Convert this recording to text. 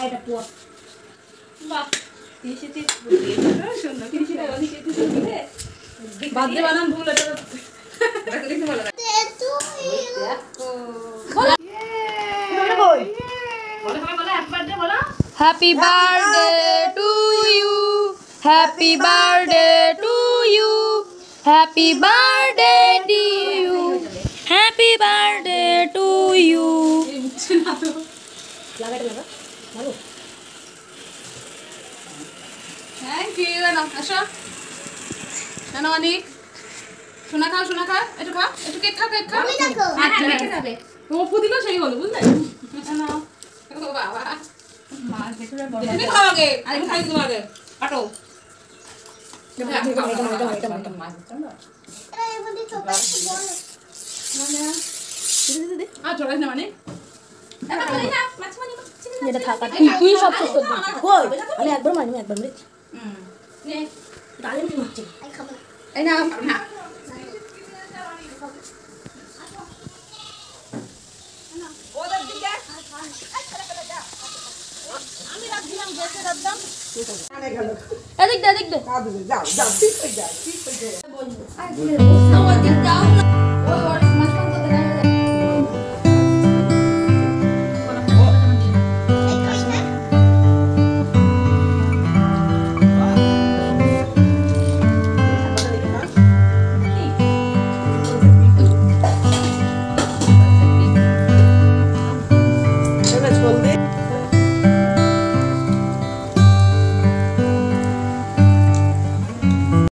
এটা পুয়া বাহ তিসিতে সুন্দর তিসিতে ওদিকে তিসি দিলে বাদে বানান ভুল এটা দেখতে দেখতে ভালো লাগে দেখো বলো হ্যাপি বার্থডে বলো happy birthday to you happy birthday to you happy birthday to you happy birthday to you এই মুছে না তো লাগাটা লাগা ভালো থ্যাংক ইউ না আসো না অনেক শোনা খা একটু খা একটু কেক খা আমি দেখো আচ্ছা রেখে যাবে ও ফুদিল সেই হলো বুঝলে না ও বাবা মাছ দেখে বড় তুমি খাও আগে আমি খাই দিব আগে আটো এটা থাকা তুই সব শেষ করবি কই আমি একবার মারি একবার মারি ডালে কি হচ্ছে এই না না ওদের দিকে আমি রাখ দিলাম গ্যাসে রাখ দাম এদিক দে যাও ঠিক হয়ে যায় বলবো